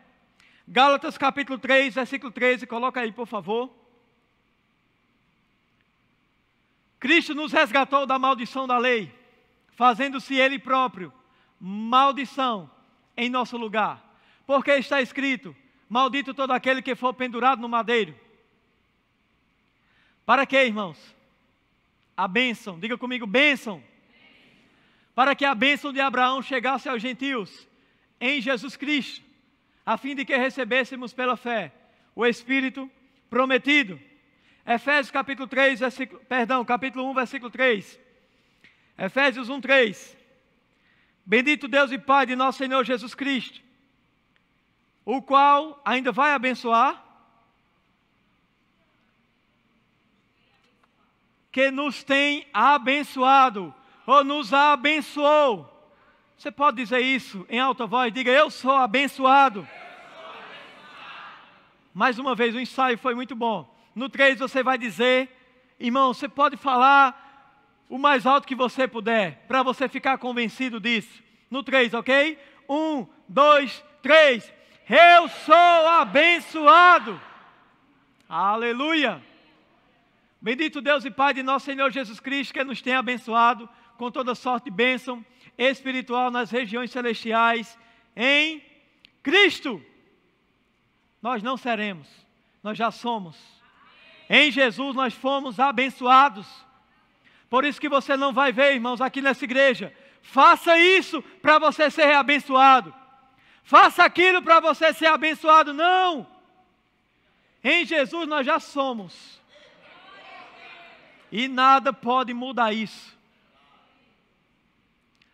Gálatas capítulo 3, versículo 13, coloca aí por favor. Cristo nos resgatou da maldição da lei, fazendo-se Ele próprio maldição em nosso lugar. Porque está escrito: maldito todo aquele que for pendurado no madeiro. Para quê, irmãos? A bênção, diga comigo, bênção. Para que a bênção de Abraão chegasse aos gentios em Jesus Cristo, a fim de que recebêssemos pela fé o Espírito prometido. Efésios capítulo 1, versículo 3. Efésios 1, 3. Bendito Deus e Pai de nosso Senhor Jesus Cristo, o qual ainda vai abençoar, que nos tem abençoado, ou nos abençoou. Você pode dizer isso em alta voz? Diga: eu sou abençoado. Mais uma vez, o ensaio foi muito bom. No 3 você vai dizer, irmão, você pode falar o mais alto que você puder, para você ficar convencido disso. No 3, ok? 1, 2, 3. Eu sou abençoado. Aleluia. Bendito Deus e Pai de nosso Senhor Jesus Cristo, que nos tem abençoado com toda sorte de bênção espiritual nas regiões celestiais em Cristo. Nós não seremos, nós já somos. Em Jesus nós fomos abençoados. Por isso que você não vai ver, irmãos, aqui nessa igreja. Faça isso para você ser abençoado. Faça aquilo para você ser abençoado. Não! Em Jesus nós já somos. E nada pode mudar isso.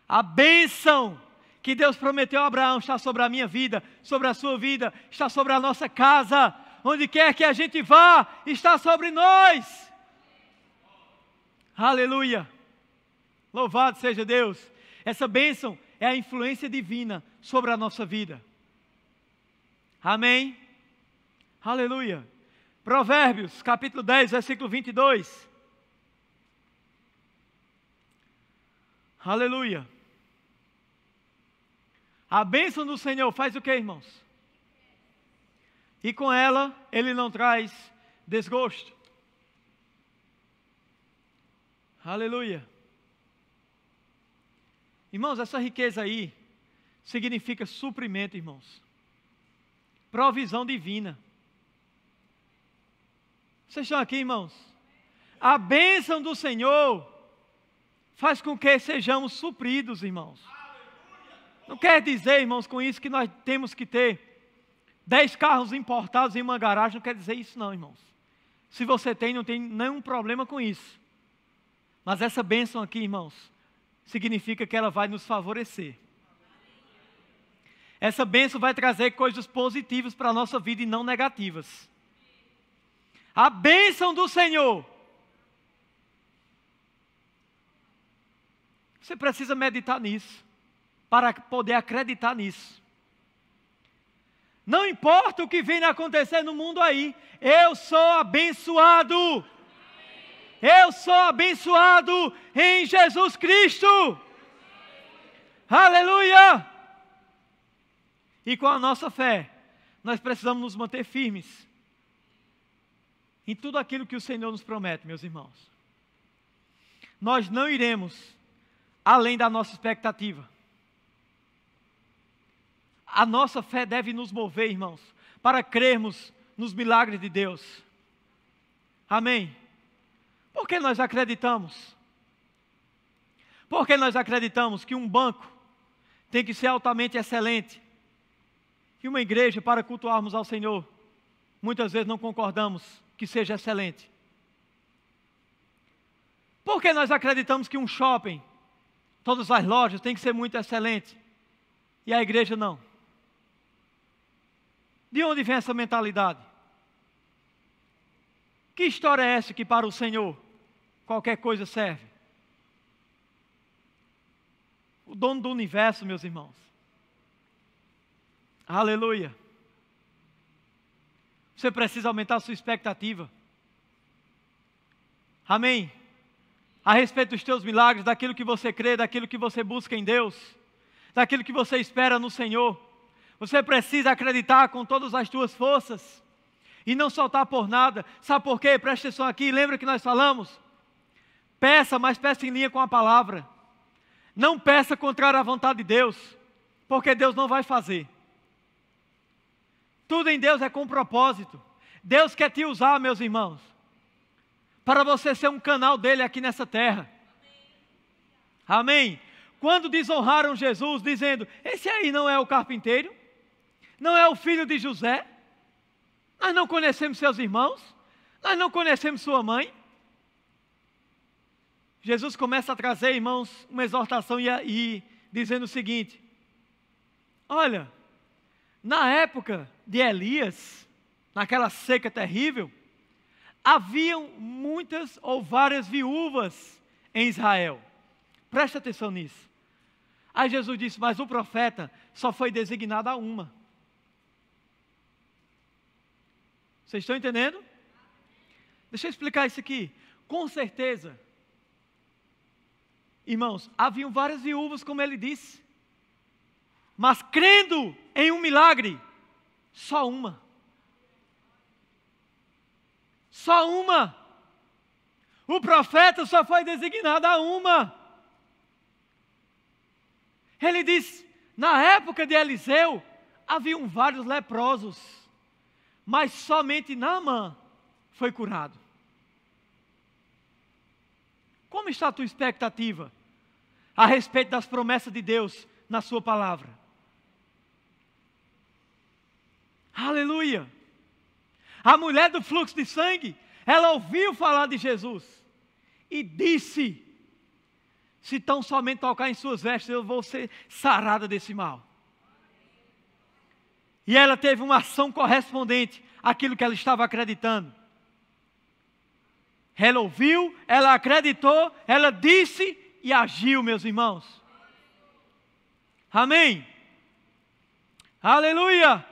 A bênção que Deus prometeu a Abraão está sobre a minha vida, sobre a sua vida, está sobre a nossa casa. Onde quer que a gente vá, está sobre nós. Aleluia. Louvado seja Deus. Essa bênção é a influência divina sobre a nossa vida. Amém? Aleluia. Provérbios, capítulo 10, versículo 22. Aleluia. A bênção do Senhor faz o que, irmãos? E com ela, Ele não traz desgosto. Aleluia. Irmãos, essa riqueza aí significa suprimento, irmãos. Provisão divina. Vocês estão aqui, irmãos? A bênção do Senhor faz com que sejamos supridos, irmãos. Não quer dizer, irmãos, com isso que nós temos que ter 10 carros importados em uma garagem. Não quer dizer isso não, irmãos. Se você tem, não tem nenhum problema com isso. Mas essa bênção aqui, irmãos, significa que ela vai nos favorecer. Essa bênção vai trazer coisas positivas para a nossa vida e não negativas. A bênção do Senhor. Você precisa meditar nisso, para poder acreditar nisso. Não importa o que venha a acontecer no mundo aí, eu sou abençoado. Eu sou abençoado em Jesus Cristo. Aleluia! E com a nossa fé, nós precisamos nos manter firmes em tudo aquilo que o Senhor nos promete, meus irmãos. Nós não iremos além da nossa expectativa. A nossa fé deve nos mover, irmãos, para crermos nos milagres de Deus. Amém? Por que nós acreditamos? Por que nós acreditamos que um banco tem que ser altamente excelente? Que uma igreja, para cultuarmos ao Senhor, muitas vezes não concordamos que seja excelente. Por que nós acreditamos que um shopping, todas as lojas, tem que ser muito excelente e a igreja não? De onde vem essa mentalidade? Que história é essa que para o Senhor qualquer coisa serve? O dono do universo, meus irmãos. Aleluia. Você precisa aumentar a sua expectativa. Amém? A respeito dos teus milagres, daquilo que você crê, daquilo que você busca em Deus, daquilo que você espera no Senhor. Você precisa acreditar com todas as tuas forças e não soltar por nada. Sabe por quê? Presta atenção aqui, lembra que nós falamos? Peça, mas peça em linha com a palavra. Não peça contrário à vontade de Deus, porque Deus não vai fazer. Tudo em Deus é com propósito. Deus quer te usar, meus irmãos, para você ser um canal dele aqui nessa terra. Amém? Quando desonraram Jesus, dizendo, esse aí não é o carpinteiro? Não é o filho de José? Nós não conhecemos seus irmãos? Nós não conhecemos sua mãe? Jesus começa a trazer, irmãos, uma exortação e dizendo o seguinte, olha, na época de Elias, naquela seca terrível, haviam muitas ou várias viúvas em Israel. Presta atenção nisso. Aí Jesus disse, mas o profeta só foi designado a uma. Vocês estão entendendo? Deixa eu explicar isso aqui. Com certeza, Irmãos, haviam várias viúvas, como ele disse, mas crendo em um milagre, só uma. Só uma. O profeta só foi designado a uma. Ele diz, na época de Eliseu, haviam vários leprosos, mas somente Naamã foi curado. Como está a tua expectativa a respeito das promessas de Deus na sua palavra? Aleluia! A mulher do fluxo de sangue, ela ouviu falar de Jesus e disse, se tão somente tocar em suas vestes, eu vou ser sarada desse mal. E ela teve uma ação correspondente àquilo que ela estava acreditando. Ela ouviu, ela acreditou, ela disse e agiu, meus irmãos. Amém? Aleluia!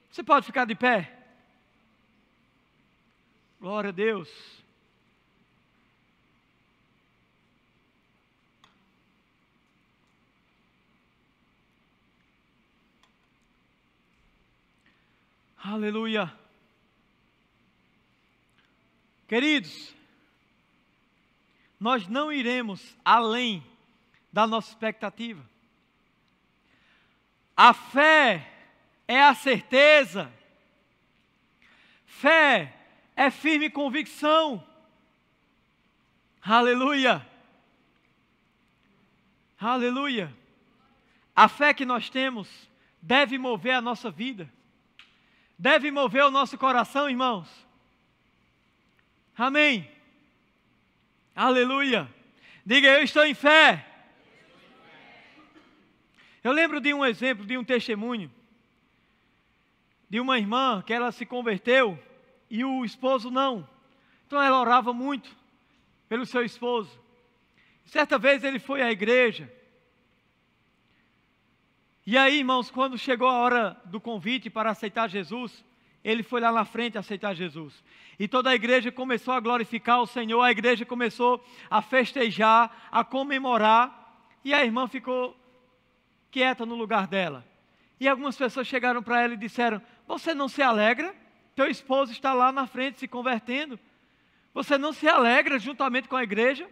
Você pode ficar de pé? Glória a Deus. Aleluia. Queridos, nós não iremos além da nossa expectativa. A fé é a certeza. Fé é firme convicção. Aleluia. Aleluia. A fé que nós temos deve mover a nossa vida. Deve mover o nosso coração, irmãos. Amém. Aleluia. Diga, eu estou em fé. Eu lembro de um exemplo, de um testemunho, de uma irmã que ela se converteu e o esposo não. Então ela orava muito pelo seu esposo. Certa vez ele foi à igreja. E aí, irmãos, quando chegou a hora do convite para aceitar Jesus, ele foi lá na frente aceitar Jesus. E toda a igreja começou a glorificar o Senhor, a igreja começou a festejar, a comemorar, e a irmã ficou quieta no lugar dela. E algumas pessoas chegaram para ela e disseram, você não se alegra? Teu esposo está lá na frente se convertendo. Você não se alegra juntamente com a igreja?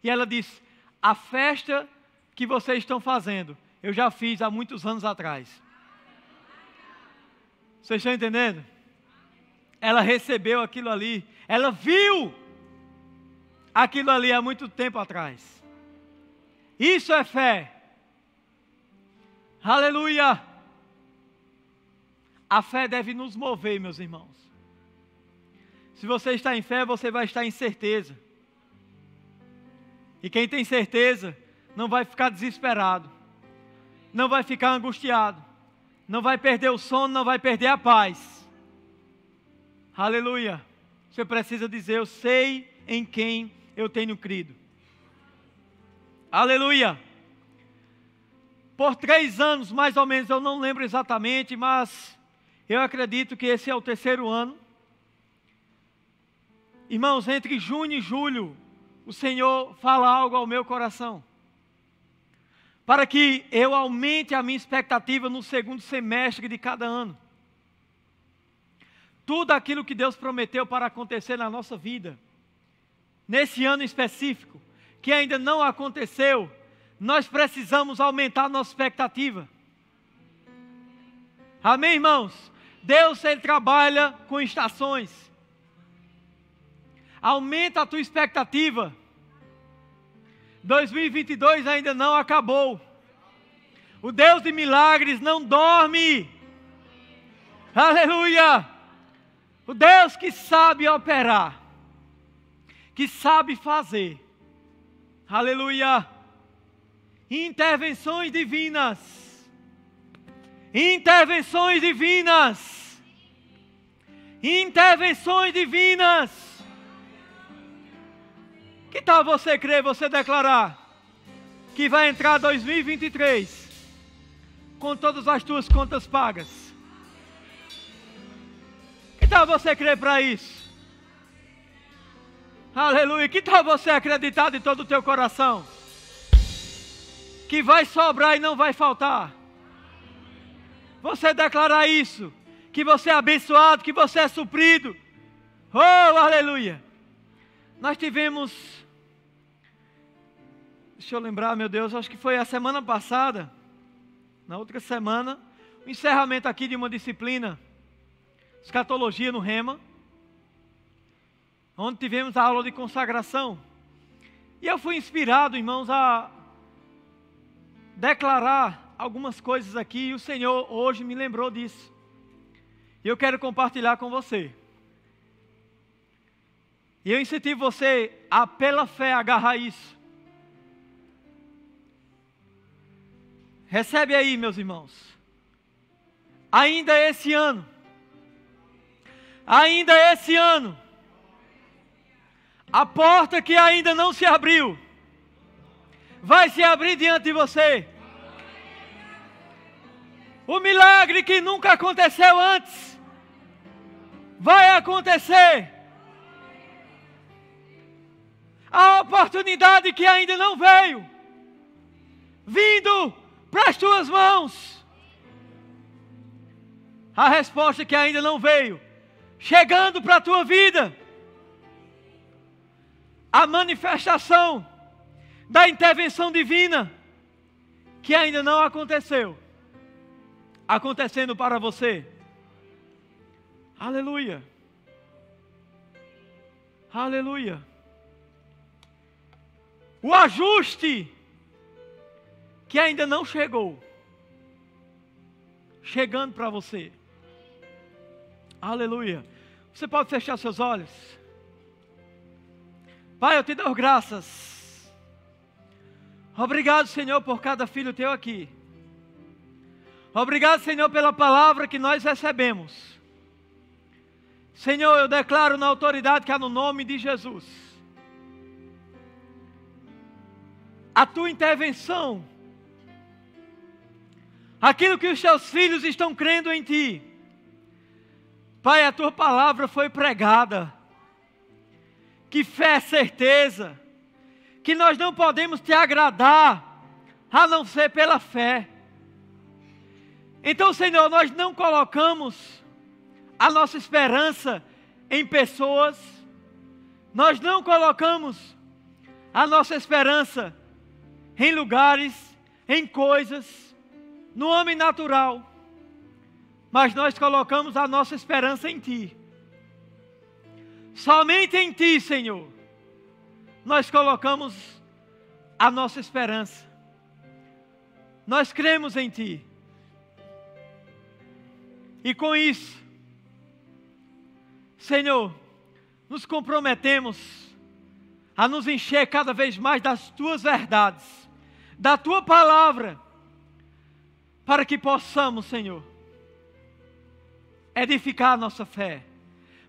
E ela disse, a festa que vocês estão fazendo, eu já fiz há muitos anos atrás. Vocês estão entendendo? Ela recebeu aquilo ali, ela viu aquilo ali há muito tempo atrás. Isso é fé. Aleluia! A fé deve nos mover, meus irmãos. Se você está em fé, você vai estar em certeza. E quem tem certeza, não vai ficar desesperado. Não vai ficar angustiado. Não vai perder o sono, não vai perder a paz. Aleluia! Você precisa dizer, eu sei em quem eu tenho crido. Aleluia! Por 3 anos, mais ou menos, eu não lembro exatamente, mas eu acredito que esse é o 3º ano. Irmãos, entre junho e julho, o Senhor fala algo ao meu coração. Para que eu aumente a minha expectativa no 2º semestre de cada ano. Tudo aquilo que Deus prometeu para acontecer na nossa vida, nesse ano específico, que ainda não aconteceu, nós precisamos aumentar a nossa expectativa. Amém, irmãos? Deus, Ele trabalha com estações. Aumenta a tua expectativa. 2022 ainda não acabou. O Deus de milagres não dorme. Aleluia! O Deus que sabe operar, que sabe fazer. Aleluia! Intervenções divinas. Intervenções divinas. Intervenções divinas. Que tal você crer, você declarar que vai entrar 2023 com todas as tuas contas pagas? Que tal você crer para isso? Aleluia. Que tal você acreditar de todo o teu coração que vai sobrar e não vai faltar? Você declarar isso, que você é abençoado, que você é suprido. Oh, aleluia. Nós tivemos, deixa eu lembrar, meu Deus, acho que foi a semana passada, na outra semana, o encerramento aqui de uma disciplina, escatologia no Rema, onde tivemos a aula de consagração. E eu fui inspirado, irmãos, a declarar algumas coisas aqui, e o Senhor hoje me lembrou disso. E eu quero compartilhar com você. E eu incentivo você a, pela fé, agarrar isso. Recebe aí, meus irmãos. Ainda esse ano, a porta que ainda não se abriu, vai se abrir diante de você. O milagre que nunca aconteceu antes, vai acontecer. A oportunidade que ainda não veio, vindo para as tuas mãos. A resposta que ainda não veio, chegando para a tua vida. A manifestação da intervenção divina, que ainda não aconteceu, acontecendo para você. Aleluia. Aleluia. O ajuste que ainda não chegou, chegando para você. Aleluia. Você pode fechar seus olhos. Pai, eu te dou graças. Obrigado, Senhor, por cada filho teu aqui. Obrigado, Senhor, pela palavra que nós recebemos. Senhor, eu declaro na autoridade que há no nome de Jesus, a tua intervenção, aquilo que os teus filhos estão crendo em ti. Pai, a tua palavra foi pregada. Que fé, certeza, que nós não podemos te agradar, a não ser pela fé. Então, Senhor, nós não colocamos a nossa esperança em pessoas, nós não colocamos a nossa esperança em lugares, em coisas, no homem natural, mas nós colocamos a nossa esperança em Ti. Somente em Ti, Senhor, nós colocamos a nossa esperança. Nós cremos em Ti. E com isso, Senhor, nos comprometemos a nos encher cada vez mais das Tuas verdades, da Tua palavra, para que possamos, Senhor, edificar a nossa fé,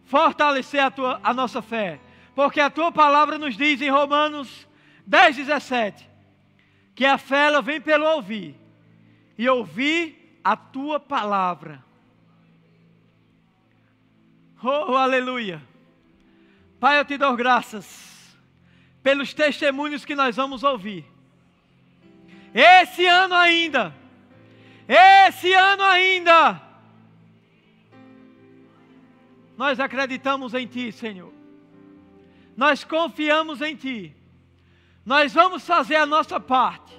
fortalecer a nossa fé, porque a Tua palavra nos diz em Romanos 10:17, que a fé ela vem pelo ouvir, e ouvir a Tua palavra. Oh, aleluia. Pai, eu te dou graças pelos testemunhos que nós vamos ouvir. Esse ano ainda, nós acreditamos em Ti, Senhor. Nós confiamos em Ti. Nós vamos fazer a nossa parte.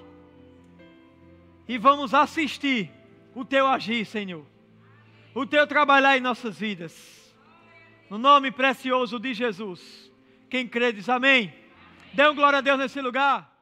E vamos assistir o Teu agir, Senhor. O Teu trabalhar em nossas vidas. No nome precioso de Jesus. Quem crê diz amém. Dê um glória a Deus nesse lugar.